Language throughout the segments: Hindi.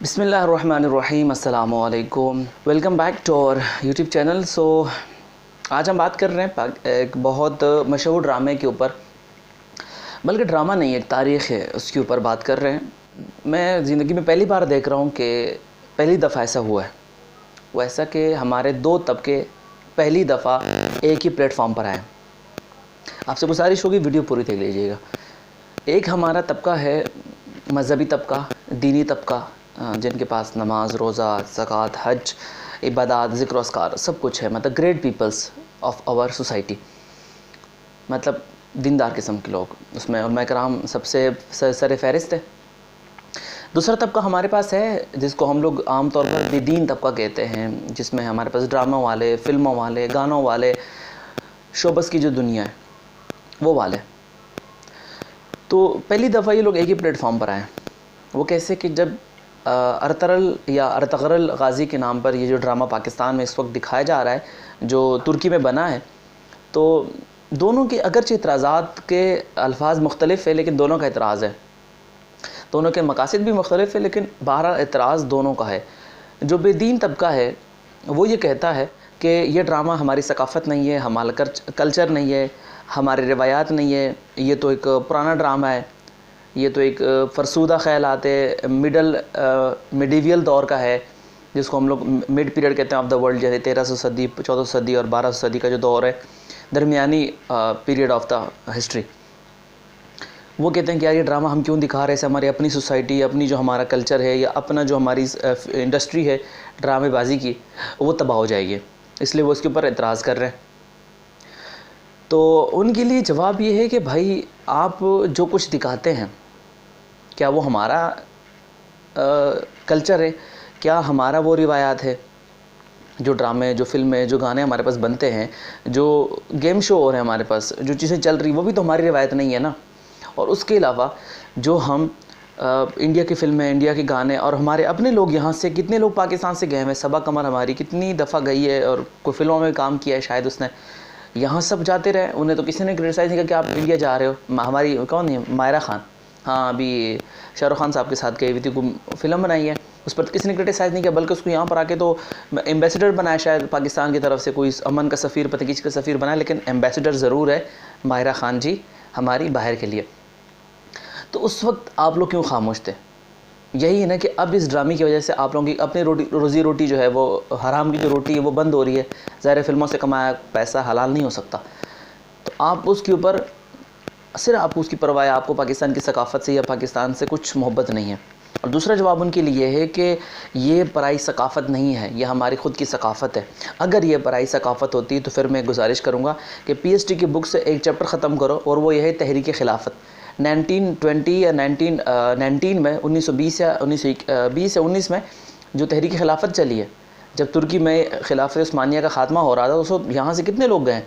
बिस्मिल्लाहिर्रहमानिर्रहीम अस्सलामु अलैकुम। Welcome back to our YouTube channel. So आज हम बात कर रहे हैं एक बहुत मशहूर ड्रामे के ऊपर, बल्कि ड्रामा नहीं, एक तारीख़ है, उसके ऊपर बात कर रहे हैं। मैं ज़िंदगी में पहली बार देख रहा हूँ कि पहली दफ़ा ऐसा हुआ है, वो ऐसा कि हमारे दो तबके पहली दफ़ा एक ही प्लेटफॉर्म पर आए। आपसे गुजारिश होगी वीडियो पूरी देख लीजिएगा। एक हमारा तबका है मज़हबी तबका, दीनी तबका, जिनके पास नमाज, रोज़ा, ज़कात, हज, इबादत, ज़िक्र अस्कार सब कुछ है, मतलब great peoples of our society, मतलब दीनदार किस्म के लोग, उसमें उलमा कराम सबसे सर फहरिस्त है। दूसरा तबका हमारे पास है जिसको हम लोग आम तौर पर बेदीन तबका कहते हैं, जिसमें हमारे पास ड्रामा वाले, फ़िल्मों वाले, गानों वाले, शोबस की जो दुनिया है वो वाले। तो पहली दफ़ा ये लोग एक ही प्लेटफॉर्म पर आए। वो कैसे कि जब अरतरल या अर्तगरल गाज़ी के नाम पर ये जो ड्रामा पाकिस्तान में इस वक्त दिखाया जा रहा है, जो तुर्की में बना है, तो दोनों के अगरचे इतराज़ात के अल्फाज मुख्तलिफ़ है, लेकिन दोनों का इतराज़ है, दोनों के मकासद भी मुख्तलिफ़ है, लेकिन बहरहाल इतराज़ दोनों का है। जो बेदीन तबका है वो ये कहता है कि ये ड्रामा हमारी सकाफ़त नहीं है, हमारा कल्चर नहीं है, हमारे रिवायात नहीं है, ये तो एक पुराना ड्रामा है, ये तो एक फ़रसूदा ख़यालात है, मिडीवियल दौर का है, जिसको हम लोग मिड पीरियड कहते हैं ऑफ द वर्ल्ड, जैसे 1300 सदी, 1400 सदी और 1200 सदी का जो दौर है, दरमियानी पीरियड ऑफ द हिस्ट्री। वो कहते हैं कि यार ये ड्रामा हम क्यों दिखा रहे हैं, हमारी अपनी सोसाइटी, अपनी जो हमारा कल्चर है या अपना जो हमारी इंडस्ट्री है ड्रामेबाजी की, वो तबाह हो जाएगी, इसलिए वो इसके ऊपर एतराज़ कर रहे हैं। तो उनके लिए जवाब ये है कि भाई आप जो कुछ दिखाते हैं, क्या वो हमारा कल्चर है, क्या हमारा वो रिवायात है? जो ड्रामे, जो फ़िल्में, जो गाने हमारे पास बनते हैं, जो गेम शो हो रहे हैं हमारे पास, जो चीज़ें चल रही, वो भी तो हमारी रिवायत नहीं है ना। और उसके अलावा जो हम इंडिया की फ़िल्में, इंडिया के गाने, और हमारे अपने लोग यहाँ से, कितने लोग पाकिस्तान से गए हैं, सबा कमर हमारी कितनी दफ़ा गई है और कोई फ़िल्मों में काम किया है, शायद उसने यहाँ सब जाते रहे, उन्हें तो किसी ने क्रिटिसाइज़ नहीं किया कि आप इंडिया जा रहे हो। हमारी कौन है, मायरा खान, हाँ अभी शाहरुख खान साहब के साथ गई हुई थी, फ़िल्म बनाई है, उस पर तो किसी ने क्रिटिसाइज़ नहीं किया, बल्कि उसको यहाँ पर आके तो एम्बेसडर बनाया, शायद पाकिस्तान की तरफ से कोई अमन का सफ़ीर, पता किसी का सफ़ीर बनाया, लेकिन एम्बेसडर ज़रूर है मायरा खान जी हमारी बाहर के लिए। तो उस वक्त आप लोग क्यों खामोश थे? यही है ना कि अब इस ड्रामे की वजह से आप लोगों की अपनी रोज़ी रोटी जो है, वो हराम की जो रोटी है वो बंद हो रही है। ज़ाहिर फ़िल्मों से कमाया पैसा हलाल नहीं हो सकता, तो आप उसके ऊपर सिर्फ आपको उसकी परवाह है, आपको पाकिस्तान की सकाफ़त से या पाकिस्तान से कुछ मोहब्बत नहीं है। और दूसरा जवाब उनके लिए है कि ये पराई सकाफ़त नहीं है, ये हमारी ख़ुद की सकाफ़त है। अगर ये पराई सकाफ़त होती तो फिर मैं गुजारिश करूँगा कि PhD की बुक से एक चैप्टर ख़त्म करो, और वो ये है तहरीक खिलाफत। 1920 या 1919 में 1920 या 1920 या 19 में जो तहरीक खिलाफत चली है, जब तुर्की में खिलाफत उस्मानिया का ख़ात्मा हो रहा था, तो उस यहाँ से कितने लोग गए?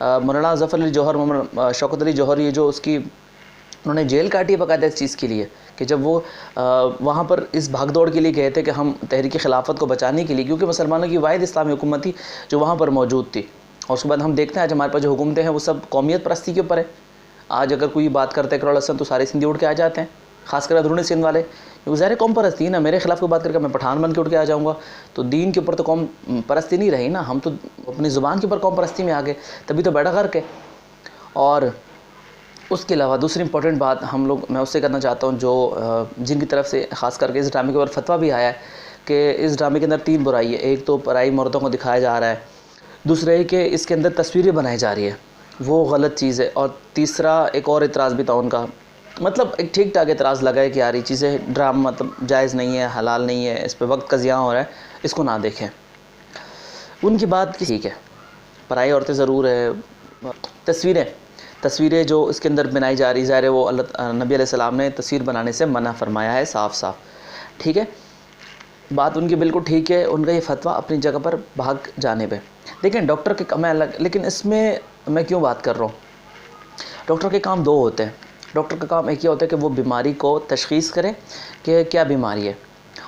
मौलाना ज़फ़र अली जौहर, मोहम्मद शौकत अली जौहर, ये जो उसकी उन्होंने जेल काटी है बाकायदा इस चीज़ के लिए, कि जब वो वहाँ पर इस भागदौड़ के लिए गए थे कि हम तहरीक खिलाफत को बचाने के लिए, क्योंकि मुसलमानों की वाहिद इस्लामी हुकूमत थी जो वहाँ पर मौजूद थी। और उसके बाद हम देखते हैं आज हमारे पास जो हुकूमतें हैं वो सब कौमियत परस्ती के ऊपर है। आज अगर कोई बात करते हैं करोड़ हसन, तो सारे सिंधी उड़ के आ जाते हैं, खासकर अंदरूनी सिंध वाले, क्योंकि ज़ाहिर कौम परस्ती ना, मेरे खिलाफ कोई बात करके मैं पठान बन के उठ के आ जाऊँगा, तो दीन के ऊपर तो कौम परस्ती नहीं रही ना, हम तो अपनी ज़ुबान के ऊपर कौम परस्ती में आ गए, तभी तो बेड़ा गर्क है। और उसके अलावा दूसरी इंपॉर्टेंट बात मैं उससे करना चाहता हूँ, जो जिनकी तरफ से ख़ास करके इस ड्रामे के ऊपर फतवा भी आया है कि इस ड्रामे के अंदर 3 बुराई है। एक तो पराई मर्दों को दिखाया जा रहा है, दूसरा है कि इसके अंदर तस्वीरें बनाई जा रही है, वो गलत चीज़ है, और तीसरा एक और इतराज़ भी था उनका, मतलब एक ठीक ठाक इतराज़ लगा है कि यार ये चीज़ें ड्रामा मतलब जायज़ नहीं है, हलाल नहीं है, इस पर वक्त का ज़िया हो रहा है, इसको ना देखें। उनकी बात ठीक है, पराई औरतें ज़रूर है, तस्वीरें जो इसके अंदर बनाई जा रही, ज़ाहिर है वो नबी अलैहिस्सलाम ने तस्वीर बनाने से मना फरमाया है साफ़ साफ़, ठीक है, बात उनकी बिल्कुल ठीक है, उनका ये फतवा अपनी जगह पर भाग जाने पे। लेकिन डॉक्टर के काम अलग, लेकिन इसमें मैं क्यों बात कर रहा हूँ? डॉक्टर के काम 2 होते हैं। डॉक्टर का काम एक ये होता है कि वो बीमारी को तशख़ीस करें कि क्या बीमारी है,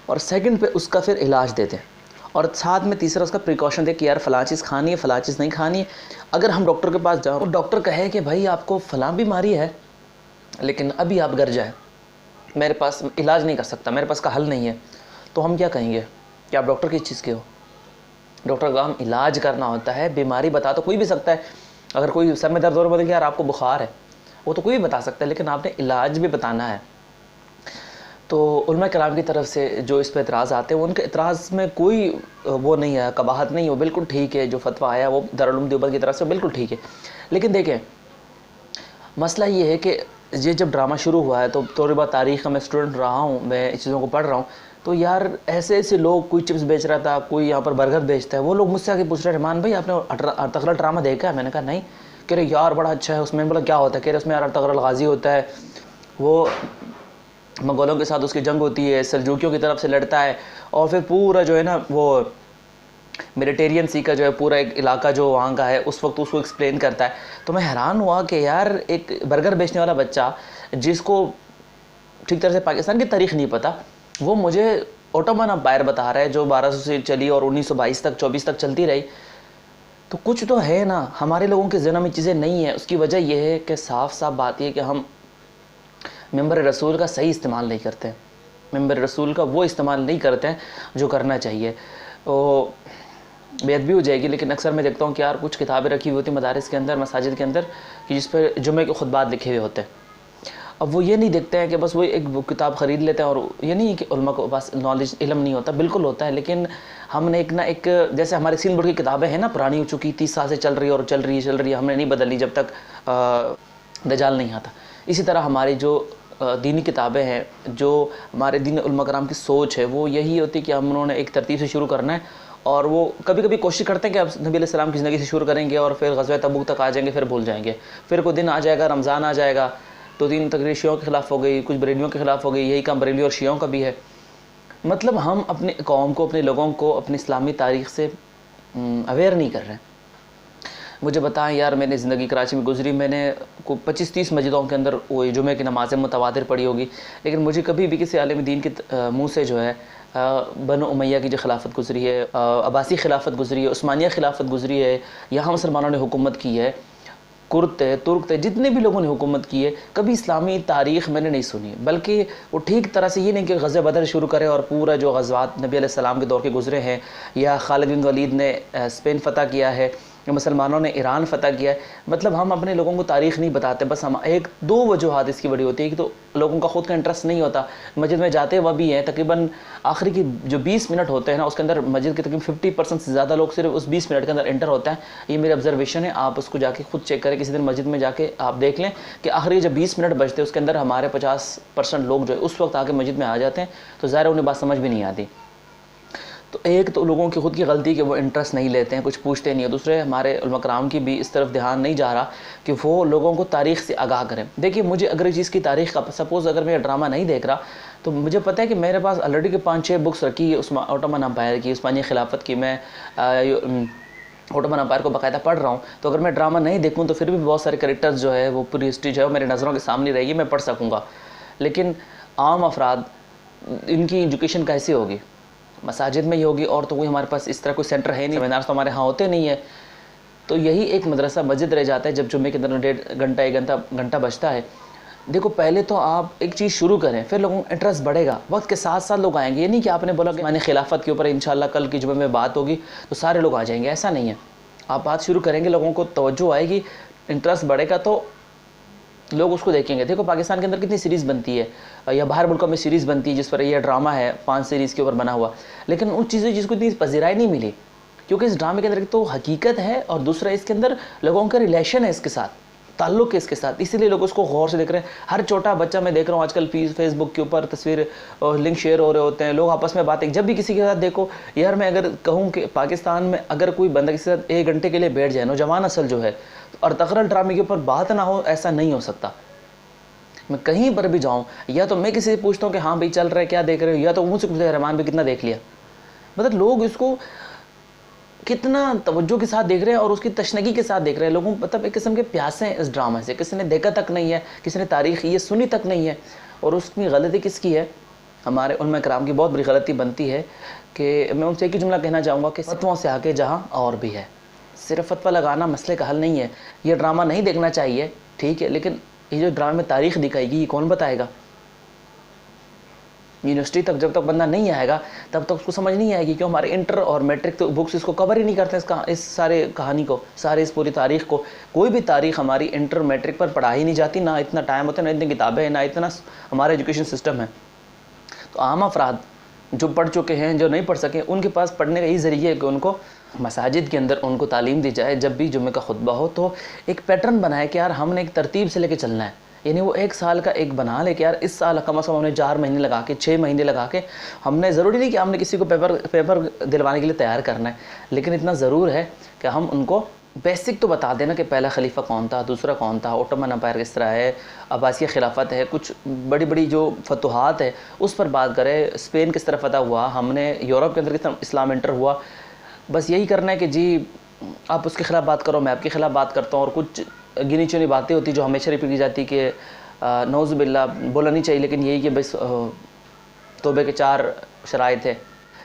और सेकंड पे उसका फिर इलाज दे दें, और साथ में तीसरा उसका प्रिकॉशन दे कि यार फ़लाँ चीज़ खानी है, फ़लाँ चीज़ नहीं खानी है। अगर हम डॉक्टर के पास जाओ और डॉक्टर कहे कि भाई आपको फ़लाँ बीमारी है, लेकिन अभी आप घर जाएँ, मेरे पास इलाज नहीं कर सकता, मेरे पास का हल नहीं है, तो हम क्या कहेंगे कि आप डॉक्टर किस चीज़ के हो? डॉक्टर का काम इलाज करना होता है। बीमारी बता तो कोई भी सकता है। अगर कोई सर में दर्द हो रहा है बोले कि यार आपको बुखार है, वो तो कोई भी बता सकता है, लेकिन आपने इलाज भी बताना है। तो उलमा कराम की तरफ से जो इस पर एतराज़ आते हैं, उनके एतराज़ में कोई वो नहीं है, कबाहत नहीं है, वो बिल्कुल ठीक है। जो फतवा आया वो दारुल उलूम देवबंद की तरफ से बिल्कुल ठीक है। लेकिन देखें, मसला ये है कि ये जब ड्रामा शुरू हुआ है, तो थोड़ी बहुत तारीख़ का मैं स्टूडेंट रहा हूँ, मैं इस चीज़ों को पढ़ रहा हूँ, तो यार ऐसे ऐसे लोग, कोई चिप्स बेच रहा था, कोई यहाँ पर बर्गर बेचता है, वो लोग मुझसे आके पूछ रहे हैं, रहमान भाई आपने अर्तगरल ड्रामा देखा है? मैंने कहा नहीं। कह रहे यार बड़ा अच्छा है। उसमें बोला क्या होता है? कह रहे उसमें यार अर्तगरल गाजी होता है, वो मंगोलों के साथ उसकी जंग होती है, सल्जूकियों की तरफ से लड़ता है, और फिर पूरा जो है ना वो मेडिटेरियन सी का जो है पूरा एक इलाका जो वहाँ का है, उस वक्त उसको एक्सप्लेन करता है। तो मैं हैरान हुआ कि यार एक बर्गर बेचने वाला बच्चा जिसको ठीक तरह से पाकिस्तान की तारीख़ नहीं पता, वो मुझे ओटोमन अम्पायर बता रहा है जो 1200 से चली और 1922 तक 24 तक चलती रही। तो कुछ तो है ना, हमारे लोगों के ज़हन में चीज़ें नहीं है। उसकी वजह यह है कि साफ़ साफ़ बात यह कि हम मेंबर रसूल का सही इस्तेमाल नहीं करते हैं, मेंबर रसूल का वो इस्तेमाल नहीं करते हैं जो करना चाहिए। तो बेअदबी हो जाएगी, लेकिन अक्सर मैं देखता हूँ कि यार कुछ किताबें रखी हुई होती मदारिस के अंदर, मसाजिद के अंदर, कि जिस पर जुमे के खुतबात लिखे हुए होते हैं। अब वो ये नहीं देखते हैं कि बस वो एक वो किताब ख़रीद लेते हैं, और ये नहीं कि उलमा को बस नॉलेज इल्म नहीं होता, बिल्कुल होता है। लेकिन हमने एक जैसे हमारे सीन बोर्ड की किताबें हैं ना, पुरानी हो चुकी, 30 साल से चल रही है और चल रही है, हमने नहीं बदली जब तक दजाल नहीं आता। इसी तरह हमारी जो दीनी किताबें हैं, जो हमारे दीन उलमा कराम की सोच है, वो यही होती है कि हम उन्होंने एक तरतीब से शुरू करना है, और वो कभी कभी कोशिश करते हैं कि अब नबी अलैहिस्सलाम की ज़िंदगी से शुरू करेंगे और फिर ग़ज़वा तबूक तक आ जाएंगे, फिर भूल जाएंगे। फिर कोई दिन आ जाएगा, रमज़ान आ जाएगा, तो 3 तकरीर शियों के ख़िलाफ़ हो गई, कुछ बरेलियों के ख़िलाफ़ हो गई। यही काम बरेली और शियों का भी है। मतलब हम अपने कौम को, अपने लोगों को अपनी इस्लामी तारीख़ से अवेयर नहीं कर रहे हैं। मुझे बताएं यार, मैंने ज़िंदगी कराची में गुजरी, मैंने को 25-30 मस्जिदों के अंदर वो जुमे की नमाज़ें मुतवातिर पढ़ी होगी, लेकिन मुझे कभी भी किसी आलिम दीन के मुँह से जो है बनु उमैया की जो खिलाफत गुजरी है, अब्बासी खिलाफत गुजरी है, उस्मानिया खिलाफत गुजरी है, यहाँ मुसलमानों ने हुकूमत की है, कुर्द थे, तुर्क थे, जितने भी लोगों ने हुकूमत की है, कभी इस्लामी तारीख़ मैंने नहीं सुनी। बल्कि वो ठीक तरह से ये नहीं कि ग़ज़वा बदर शुरू करे और पूरा जो ग़ज़वात नबी अलैहिस्सलाम के दौर के गुजरे हैं, या खालिद बिन वलीद ने स्पेन फ़तह किया है, मुसलमानों ने ईरान फ़तह किया है, मतलब हम अपने लोगों को तारीख़ नहीं बताते। बस हम एक दो वजूहात इसकी बड़ी होती है कि तो लोगों का ख़ुद का इंटरेस्ट नहीं होता। मस्जिद में जाते वह भी हैं, तकरीबन आखिरी की जो 20 मिनट होते हैं ना, उसके अंदर मस्जिद के तकरीबन 50% से ज़्यादा लोग सिर्फ उस 20 मिनट के अंदर एंटर होता है। ये मेरी ऑब्जर्वेशन है, आप उसको जाके खुद चेक करें, किसी दिन मस्जिद में जाके आप देख लें कि आखिरी जब 20 मिनट बचते हैं उसके अंदर हमारे 50% लोग जो है उस वक्त आके मस्जिद में आ जाते हैं, तो ज़ाहिर उन्हें बात समझ भी नहीं आती। तो एक तो लोगों की ख़ुद की गलती कि वो इंटरेस्ट नहीं लेते हैं, कुछ पूछते नहीं है। दूसरे हमारे उलमा कराम की भी इस तरफ ध्यान नहीं जा रहा कि वो लोगों को तारीख़ से आगाह करें। देखिए, मुझे अगर इस चीज़ की तारीख़ का सपोज़ अगर मैं ड्रामा नहीं देख रहा, तो मुझे पता है कि मेरे पास ऑलरेडी के 5-6 बुक्स रखी है ओटोमन अम्पायर की, उस्मानिया खिलाफत की। मैं ओटोमन अम्पायर को बाकायदा पढ़ रहा हूँ, तो अगर मैं ड्रामा नहीं देखूँ तो फिर भी बहुत सारे कैरेक्टर्स जो है, वो पूरी हिस्ट्री जो है मेरे नज़रों के सामने रहेगी, मैं पढ़ सकूँगा। लेकिन आम अफराद, इनकी एजुकेशन कैसे होगी? मसाजिद में ही होगी, और तो कोई हमारे पास इस तरह कोई सेंटर है नहीं, सेमिनार्स तो हमारे यहाँ होते नहीं है। तो यही एक मदरसा मस्जिद रह जाता है जब जुम्मे के अंदर 1.5 घंटा 1 घंटा बचता है। देखो, पहले तो आप एक चीज़ शुरू करें, फिर लोगों का इंटरेस्ट बढ़ेगा, वक्त के साथ साथ लोग आएंगे। ये नहीं कि आपने बोला कि मैंने खिलाफत के ऊपर इंशाल्लाह कल की जुम्मे में बात होगी तो सारे लोग आ जाएंगे, ऐसा नहीं है। आप बात शुरू करेंगे, लोगों को तवज्जो आएगी, इंटरेस्ट बढ़ेगा, तो लोग उसको देखेंगे। देखो, पाकिस्तान के अंदर कितनी सीरीज़ बनती है, या बाहर मुल्कों में सीरीज़ बनती है जिस पर यह ड्रामा है 5 सीरीज़ के ऊपर बना हुआ, लेकिन उन चीज़ें जिसको इतनी पजीराई नहीं मिली, क्योंकि इस ड्रामे के अंदर तो हकीकत है, और दूसरा इसके अंदर लोगों का रिलेशन है, इसके साथ ताल्लुक़ है इसके साथ, इसीलिए लोग उसको गौर से देख रहे हैं। हर छोटा बच्चा, मैं देख रहा हूँ आजकल फेसबुक के ऊपर तस्वीर और लिंक शेयर हो रहे होते हैं, लोग आपस में बातें, जब भी किसी के साथ देखो यार, मैं अगर कहूँ कि पाकिस्तान में अगर कोई बंदा किसी के साथ 1 घंटे के लिए बैठ जाए, नौजवान असल जो है, और तकरल ड्रामे के ऊपर बात ना हो, ऐसा नहीं हो सकता। मैं कहीं पर भी जाऊँ, या तो मैं किसी से पूछता हूँ कि हाँ भाई चल रहा है, क्या देख रहे हो, या तो मुझसे पूछते हैं रहमान भी कितना देख लिया। मतलब लोग इसको कितना तवज्जो के साथ देख रहे हैं और उसकी तशनगी के साथ देख रहे हैं। लोगों मतलब एक किस्म के प्यासे हैं इस ड्रामा से, किसी ने देखा तक नहीं है, किसी ने तारीख़ ये सुनी तक नहीं है। और उसकी गलती किसकी है? हमारे उलमा कराम की बहुत बड़ी गलती बनती है कि मैं उनसे एक ही जुमला कहना चाहूँगा कि फतवों से आके जहाँ और भी है। सिर्फ फतवा लगाना मसले का हल नहीं है। ये ड्रामा नहीं देखना चाहिए, ठीक है, लेकिन ये जो ड्रामे में तारीख़ दिखाएगी, ये कौन बताएगा? यूनिवर्सिटी तक जब तक बंदा नहीं आएगा तब तक उसको समझ नहीं आएगी, क्यों हमारे इंटर और मैट्रिक तो बुक्स इसको कवर ही नहीं करते, इस सारे कहानी को, सारे इस पूरी तारीख़ को। कोई भी तारीख़ हमारी इंटर मैट्रिक पर पढ़ाई नहीं जाती, ना इतना टाइम होता है, ना इतनी किताबें हैं, ना इतना हमारा एजुकेशन सिस्टम है। तो आम अफराद जो पढ़ चुके हैं, जो नहीं पढ़ सके, उनके पास पढ़ने का यही ज़रिए है कि उनको मसाजिद के अंदर उनको तालीम दी जाए। जब भी जुम्मे का खुतबा हो तो एक पैटर्न बनाए कि यार हमने एक तरतीब से लेके चलना है, यानी वो एक साल का एक बना ले कि यार इस साल कम से कम हमने 4 महीने लगा के, 6 महीने लगा के, हमने ज़रूरी नहीं कि हमने किसी को पेपर दिलवाने के लिए तैयार करना है, लेकिन इतना ज़रूर है कि हम उनको बेसिक तो बता देना कि पहला खलीफा कौन था, दूसरा कौन था, ओटोमन अम्पायर किस तरह है, अब्बासिया खिलाफत है, कुछ बड़ी बड़ी जो फतुहात है उस पर बात करें, स्पेन किस तरह फतह हुआ, हमने यूरोप के अंदर किस तरह इस्लाम एंटर हुआ। बस यही करना है कि जी आप उसके ख़िलाफ़ बात करो, मैं आपके ख़िलाफ़ बात करता हूँ। और कुछ गिनी चुनी बातें होती जो हमेशा रिपीट की जाती कि नौज़ु बिल्लाह बोला नहीं चाहिए, लेकिन यही कि बस तौबे के 4 शराइत है,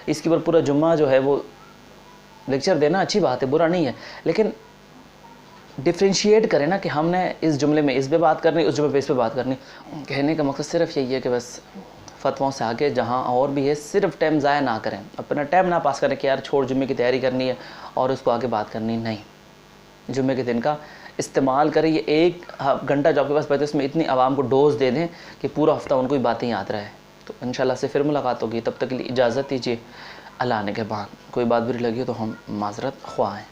इसके ऊपर पूरा जुम्मा जो है वो लेक्चर देना अच्छी बात है, बुरा नहीं है, लेकिन डिफ्रेंशिएट करें ना कि हमने इस जुमले में इस पे बात करनी, उस जुमले पे इस पे बात करनी। कहने का मकसद सिर्फ यही है कि बस फतवाओं से आगे जहाँ और भी है, सिर्फ टाइम ज़ाया ना करें, अपना टाइम ना पास करें कि यार छोड़ जुम्मे की तैयारी करनी है और उसको आगे बात करनी नहीं। जुम्मे के दिन का इस्तेमाल करें, ये 1 घंटा जो आपके पास बचे उसमें इतनी आवाम को डोज दे दें कि पूरा हफ्ता उनको ही बातें याद रहे। तो इंशाल्लाह से फिर मुलाकात होगी, तब तक के लिए इजाज़त दीजिए। अल्लाह आने के बाद कोई बात बुरी लगी तो हम माज़रत ख्वाह हैं।